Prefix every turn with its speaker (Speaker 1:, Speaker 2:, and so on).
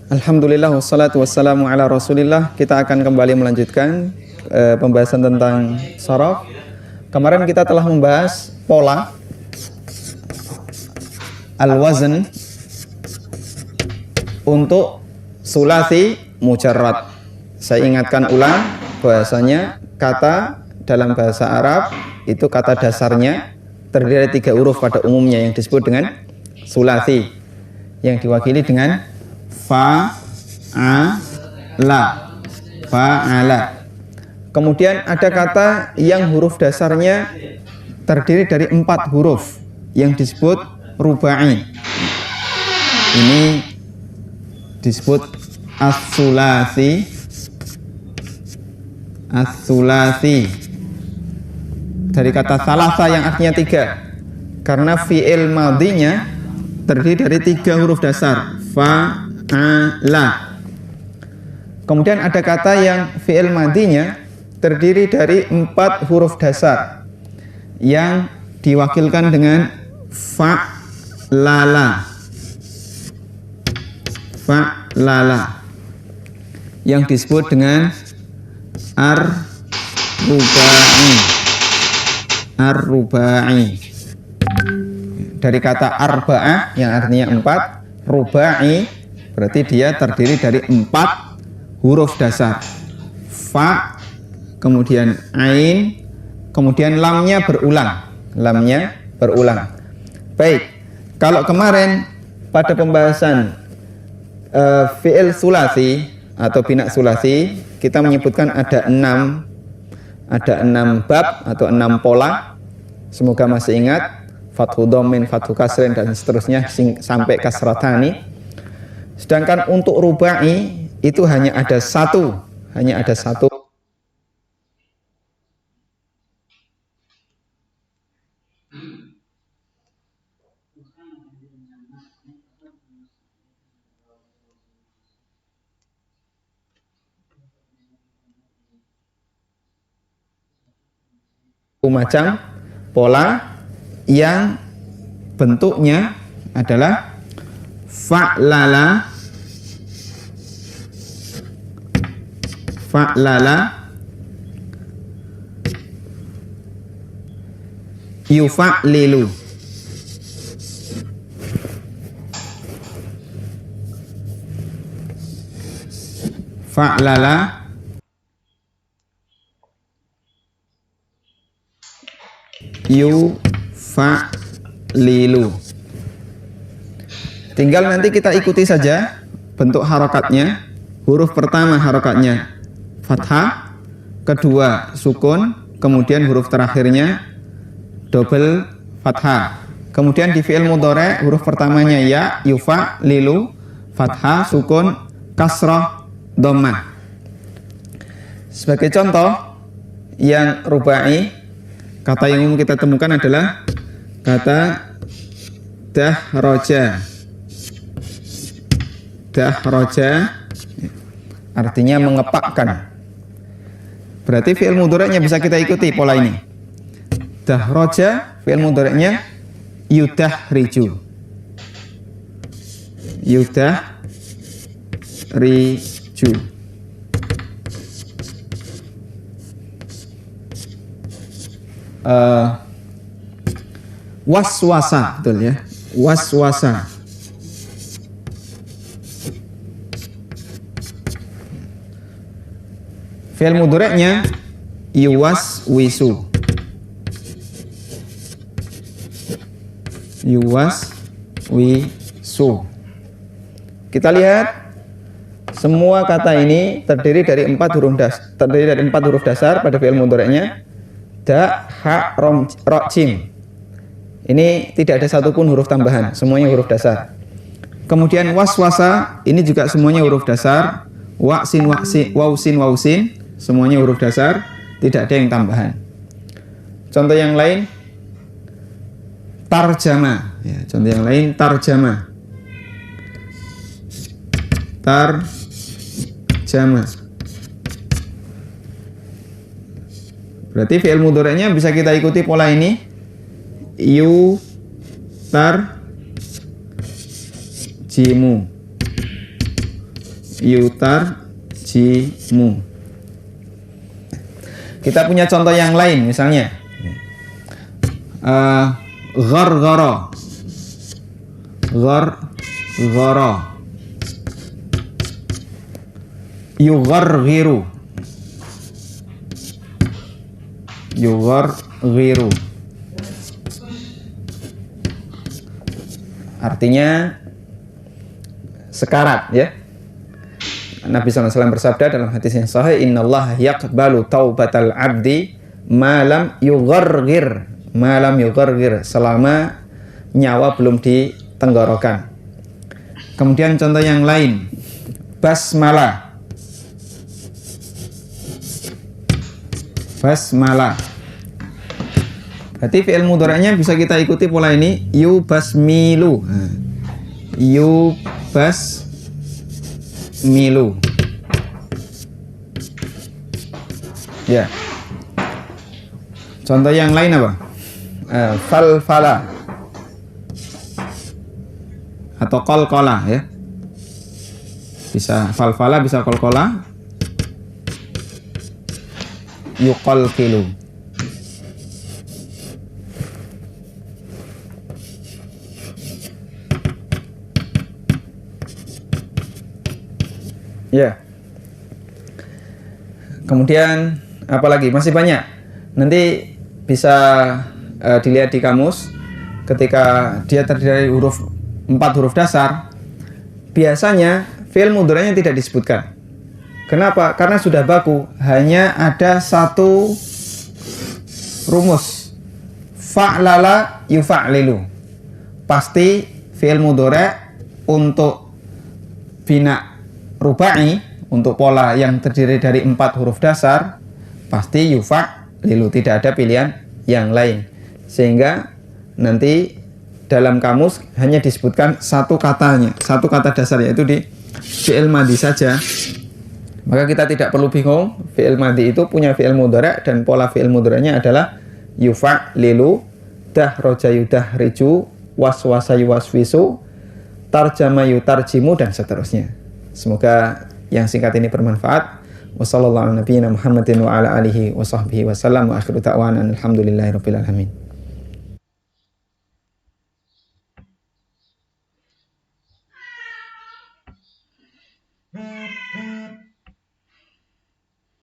Speaker 1: Alhamdulillah wassalatu wassalamu ala rasulillah. Kita akan kembali melanjutkan pembahasan tentang sharaf. Kemarin kita telah membahas pola al-wazn untuk sulasi mujarrad. Saya ingatkan ulang bahasanya kata dalam bahasa Arab itu kata dasarnya terdiri dari 3 huruf pada umumnya yang disebut dengan sulasi, yang diwakili dengan fa'ala. Kemudian ada kata yang huruf dasarnya terdiri dari 4 huruf yang disebut rubai. Ini disebut as-sulasi. Dari kata salasa yang artinya 3. Karena fi'il madhinya terdiri dari 3 huruf dasar. Fa'ala. Kemudian ada kata yang fi'il madhinya terdiri dari 4 huruf dasar yang diwakilkan dengan fa'lala. Yang disebut dengan ar-rubai. Dari kata arba'ah yang artinya 4, rubai berarti dia terdiri dari 4 huruf dasar. Fa, kemudian ain, kemudian lamnya berulang. Baik, kalau kemarin pada pembahasan fi'il sulasi atau bina sulasi, kita menyebutkan ada 6 bab atau 6 pola. Semoga masih ingat, fathu dhammin, fathu kasrin, dan seterusnya sampai kasratani. Sedangkan untuk rubai itu hanya ada satu. Macam pola yang bentuknya adalah fa'lala, yufa'lilu, fa'lala, yufa'lilu. Tinggal nanti kita ikuti saja bentuk harokatnya. Huruf pertama harokatnya fathah, kedua sukun, kemudian huruf terakhirnya double fathah. Kemudian di fi'il mudhari huruf pertamanya ya, yufa'lilu, fathah, sukun, kasrah, dhammah. Sebagai contoh yang rubai, kata yang umum kita temukan adalah kata dahroja. Artinya mengepakkan. Berarti fi'il mudhari'nya bisa kita ikuti pola ini. Dahroja, fi'il mudhari'nya yudahriju. Waswasa, betul ya, waswasa. Fi'il mudhari'nya yuwaswisu. Kita lihat semua kata ini terdiri dari 4 huruf dasar pada fi'il mudhari'nya. Da, ha, rom, ro, jim. Ini tidak ada satupun huruf tambahan, semuanya huruf dasar. Kemudian waswasa, ini juga semuanya huruf dasar. Wa'sin, wausin, semuanya huruf dasar, tidak ada yang tambahan. Contoh yang lain, tarjama. Ya, contoh yang lain, tarjama. Berarti fi'il mudhari'nya bisa kita ikuti pola ini. Jimu. yutarjimu. Kita punya contoh yang lain, misalnya gharghara, gharghara, yugharghiru, yugharghiru. Artinya sekarat, ya. Nabi SAW bersabda dalam hadis yang sahih, innallaha yaqbalu taubatal abdi malam yugharghir, malam yugharghir, selama nyawa belum ditenggorokan. Kemudian contoh yang lain, basmalah, basmalah. Berarti fi'il mudhari'nya bisa kita ikuti pola ini, yubasmilu, yubasmilu, ya. Contoh yang lain apa? Falfala atau qalqala, ya. Bisa falfala, bisa qalqala. Yuqalqilu. Ya. Kemudian apalagi? Masih banyak. Nanti bisa dilihat di kamus. Ketika dia terdiri dari 4 huruf dasar, biasanya fi'il mudhari'nya tidak disebutkan. Kenapa? Karena sudah baku. Hanya ada satu rumus. Fa'lala yufa'lilu. Pasti fi'il mudhari' untuk bina rubai, untuk pola yang terdiri dari 4 huruf dasar, pasti yufa'lilu, tidak ada pilihan yang lain. Sehingga nanti dalam kamus hanya disebutkan satu katanya, satu kata dasar, yaitu di fi'il madhi saja. Maka kita tidak perlu bingung, fi'il madhi itu punya fi'il mudhari' dan pola fi'il mudhari'nya adalah yufa'lilu, dahraja yudahriju, waswasa yuwaswisu, tarjama yutarjimu, dan seterusnya. Semoga yang singkat ini bermanfaat. Wassallallahu ala nabiyyina Muhammadin wa ala alihi wa sahbihi wa sallam, wa akhiru da'wana alhamdulillahirabbil alamin.